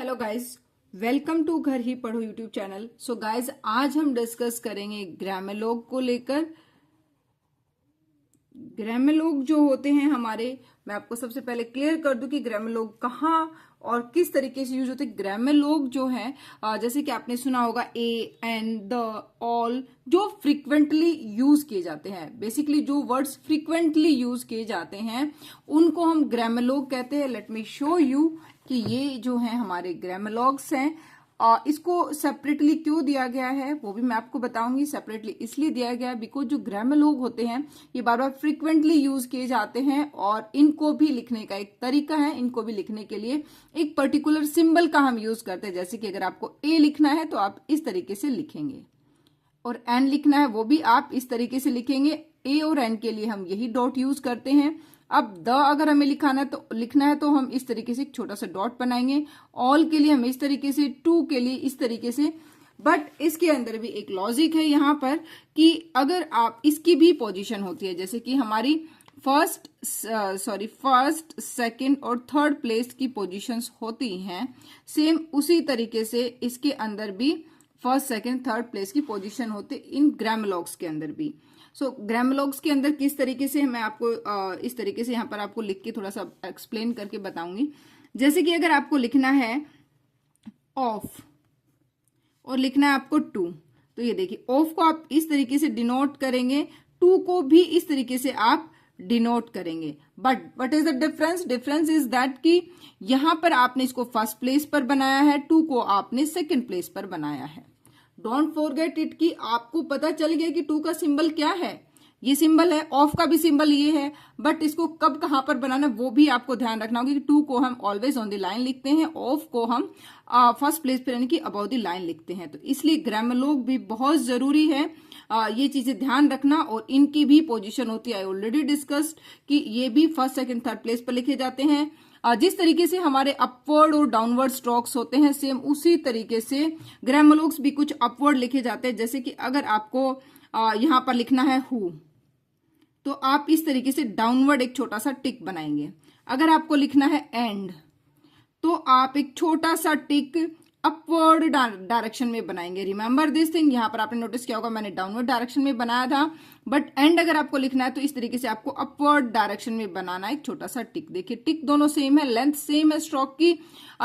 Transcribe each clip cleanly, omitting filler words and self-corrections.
Hello guys, welcome to घर ही पढ़ो YouTube channel. So guys, आज हम डिस्कस करेंगे ग्रामेलोग को लेकर। ग्रामेलोग जो होते हैं हमारे, मैं आपको सबसे पहले क्लियर कर दूं कि ग्रामेलोग कहाँ और किस तरीके से यूज होते हैं। ग्रामेलोग जो है जैसे कि आपने सुना होगा ए, एन, द, ऑल, जो फ्रीक्वेंटली यूज किए जाते हैं। बेसिकली जो वर्ड्स फ्रीक्वेंटली यूज किए जाते हैं उनको हम ग्रामेलोग कहते हैं। लेट मी शो यू कि ये जो है हमारे ग्रामेलोग्स हैं। इसको सेपरेटली क्यों दिया गया है वो भी मैं आपको बताऊंगी। सेपरेटली इसलिए दिया गया है बिकॉज जो ग्रामेलोग होते हैं ये बार बार फ्रीक्वेंटली यूज किए जाते हैं और इनको भी लिखने का एक तरीका है। इनको भी लिखने के लिए एक पर्टिकुलर सिंबल का हम यूज करते हैं। जैसे कि अगर आपको ए लिखना है तो आप इस तरीके से लिखेंगे और एन लिखना है वो भी आप इस तरीके से लिखेंगे। ए और एन के लिए हम यही डॉट यूज करते हैं। अब द अगर हमें लिखना है तो हम इस तरीके से एक छोटा सा डॉट बनाएंगे। ऑल के लिए हम इस तरीके से, टू के लिए इस तरीके से। बट इसके अंदर भी एक लॉजिक है यहाँ पर कि अगर आप इसकी भी पोजीशन होती है, जैसे कि हमारी फर्स्ट, सेकंड और थर्ड प्लेस की पोजीशंस होती हैं, सेम उसी तरीके से इसके अंदर भी फर्स्ट, सेकंड, थर्ड प्लेस की पोजीशन होते इन ग्रामेलोग्स के अंदर भी। सो ग्रामेलोग्स के अंदर किस तरीके से मैं आपको इस तरीके से यहाँ पर आपको लिख के थोड़ा सा एक्सप्लेन करके बताऊंगी। जैसे कि अगर आपको लिखना है ऑफ और लिखना है आपको टू, तो ये देखिए ऑफ को आप इस तरीके से डिनोट करेंगे, टू को भी इस तरीके से आप डिनोट करेंगे। But what is the difference? Difference is that कि यहां पर आपने इसको फर्स्ट प्लेस पर बनाया है, टू को आपने सेकंड प्लेस पर बनाया है। डोंट फॉरगेट इट कि आपको पता चल गया कि टू का सिंबल क्या है, ये सिंबल है। ऑफ का भी सिंबल ये है, बट इसको कब कहां पर बनाना वो भी आपको ध्यान रखना होगा कि टू को हम ऑलवेज ऑन द लाइन लिखते हैं, ऑफ को हम फर्स्ट प्लेस पर यानी कि अबव द लाइन लिखते हैं। तो इसलिए ग्रामेलोग भी बहुत जरूरी है, ये चीजें ध्यान रखना। और इनकी भी पोजीशन होती है, आई ऑलरेडी डिस्कस्ड कि ये भी फर्स्ट, सेकंड, थर्ड प्लेस पर लिखे जाते हैं। जिस तरीके से हमारे अपवर्ड और डाउनवर्ड स्ट्रोक्स होते हैं, सेम उसी तरीके से ग्रामेलोग्स भी कुछ अपवर्ड लिखे जाते हैं। जैसे कि अगर आपको यहां पर लिखना है हु, तो आप इस तरीके से डाउनवर्ड एक छोटा सा टिक बनाएंगे। अगर आपको लिखना है एंड, तो आप एक छोटा सा टिक अपवर्ड डायरेक्शन में बनाएंगे। रिमेंबर दिस थिंग, यहां पर आपने नोटिस किया होगा मैंने डाउनवर्ड डायरेक्शन में बनाया था, बट एंड अगर आपको लिखना है तो इस तरीके से आपको अपवर्ड डायरेक्शन में बनाना है एक छोटा सा टिक। देखिए टिक दोनों सेम है, लेंथ सेम है स्ट्रोक की।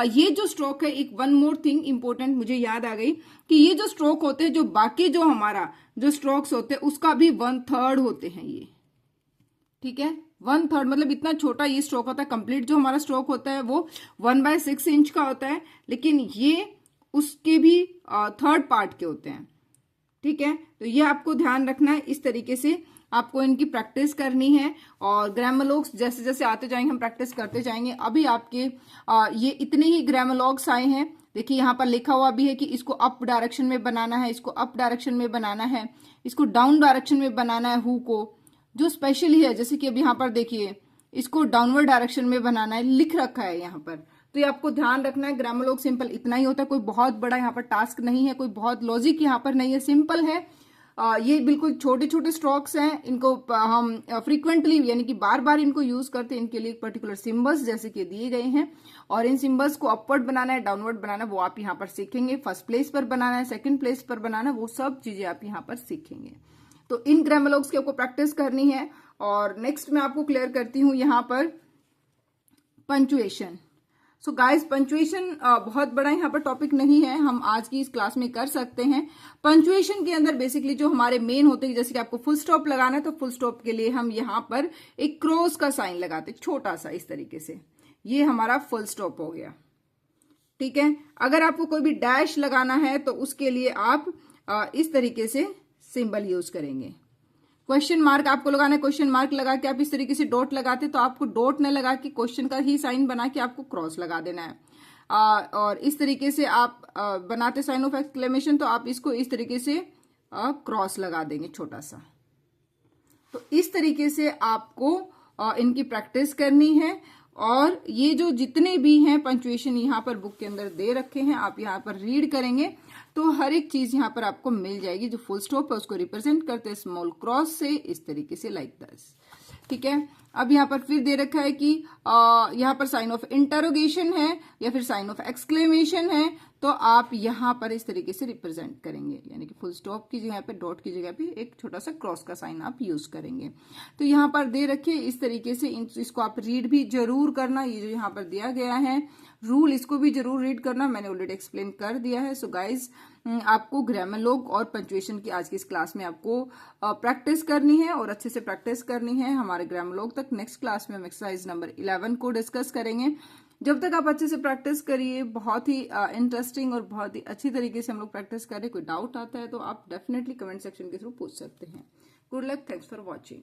ये जो स्ट्रोक है, एक वन मोर थिंग इंपॉर्टेंट मुझे याद आ गई कि ये जो स्ट्रोक होते हैं, जो बाकी जो हमारा जो स्ट्रोक्स होते हैं उसका भी 1/3 होते हैं ये, ठीक है। 1/3 मतलब इतना छोटा ये स्ट्रोक होता है। कंप्लीट जो हमारा स्ट्रोक होता है वो 1/6 इंच का होता है, लेकिन ये उसके भी थर्ड पार्ट के होते हैं, ठीक है। तो ये आपको ध्यान रखना है, इस तरीके से आपको इनकी प्रैक्टिस करनी है। और ग्रामेलोग्स जैसे जैसे आते जाएंगे हम प्रैक्टिस करते जाएंगे। अभी आपके ये इतने ही ग्रामेलोग्स आए हैं। देखिए यहाँ पर लिखा हुआ भी है कि इसको अप डायरेक्शन में बनाना है, इसको अप डायरेक्शन में बनाना है, इसको डाउन डायरेक्शन में बनाना है। हु को जो स्पेशली है, जैसे कि अब यहाँ पर देखिए इसको डाउनवर्ड डायरेक्शन में बनाना है, लिख रखा है यहाँ पर। तो ये आपको ध्यान रखना है। ग्रामेलोग सिंपल इतना ही होता है, कोई बहुत बड़ा यहाँ पर टास्क नहीं है, कोई बहुत लॉजिक यहाँ पर नहीं है, सिंपल है। ये बिल्कुल छोटे छोटे स्ट्रोक्स हैं, इनको हम फ्रीक्वेंटली यानी कि बार बार इनको यूज करते हैं। इनके लिए पर्टिकुलर सिंबल्स जैसे कि दिए गए हैं, और इन सिंबल्स को अपवर्ड बनाना है, डाउनवर्ड बनाना है, वो आप यहाँ पर सीखेंगे। फर्स्ट प्लेस पर बनाना है, सेकंड प्लेस पर बनाना है, वो सब चीजें आप यहाँ पर सीखेंगे। तो इन ग्रामेलोग्स की आपको प्रैक्टिस करनी है। और नेक्स्ट मैं आपको क्लियर करती हूं यहाँ पर पंचुएशन। सो गाइस, पंचुएशन बहुत बड़ा यहाँ पर टॉपिक नहीं है, हम आज की इस क्लास में कर सकते हैं। पंचुएशन के अंदर बेसिकली जो हमारे मेन होते हैं, जैसे कि आपको फुल स्टॉप लगाना है तो फुल स्टॉप के लिए हम यहाँ पर एक क्रॉस का साइन लगाते हैं, छोटा सा इस तरीके से। ये हमारा फुल स्टॉप हो गया, ठीक है। अगर आपको कोई भी डैश लगाना है तो उसके लिए आप इस तरीके से सिंबल यूज करेंगे। क्वेश्चन मार्क आपको लगाना है, क्वेश्चन मार्क लगा के आप इस तरीके से डॉट लगाते, तो आपको डॉट न लगा के क्वेश्चन का ही साइन बना के आपको क्रॉस लगा देना है। और इस तरीके से आप बनाते साइन ऑफ एक्सक्लेमेशन, तो आप इसको इस तरीके से क्रॉस लगा देंगे छोटा सा। तो इस तरीके से आपको इनकी प्रैक्टिस करनी है। और ये जो जितने भी हैं पंचुएशन यहाँ पर बुक के अंदर दे रखे हैं, आप यहाँ पर रीड करेंगे तो हर एक चीज यहाँ पर आपको मिल जाएगी। जो फुल स्टॉप है उसको रिप्रेजेंट करते हैं स्मॉल क्रॉस से, इस तरीके से लाइक दिस, ठीक है। अब यहाँ पर फिर दे रखा है कि यहाँ पर साइन ऑफ इंटरोगेशन है या फिर साइन ऑफ एक्सक्लेमेशन है, तो आप यहाँ पर इस तरीके से रिप्रेजेंट करेंगे, यानी कि फुल स्टॉप की जगह पे, डॉट की जगह पे एक छोटा सा क्रॉस का साइन आप यूज करेंगे। तो यहाँ पर दे रखे इस तरीके से इसको आप रीड भी जरूर करना, ये जो यहाँ पर दिया गया है रूल, इसको भी जरूर रीड करना, मैंने ऑलरेडी एक्सप्लेन कर दिया है। सो गाइज, आपको ग्रामर और पंक्चुएशन की आज की इस क्लास में आपको प्रैक्टिस करनी है और अच्छे से प्रैक्टिस करनी है हमारे ग्रामर तक। नेक्स्ट क्लास में हम एक्सरसाइज नंबर 11 को डिस्कस करेंगे। जब तक आप अच्छे से प्रैक्टिस करिए, बहुत ही इंटरेस्टिंग और बहुत ही अच्छी तरीके से हम लोग प्रैक्टिस करें। कोई डाउट आता है तो आप डेफिनेटली कमेंट सेक्शन के थ्रू पूछ सकते हैं। Good luck, thanks for watching.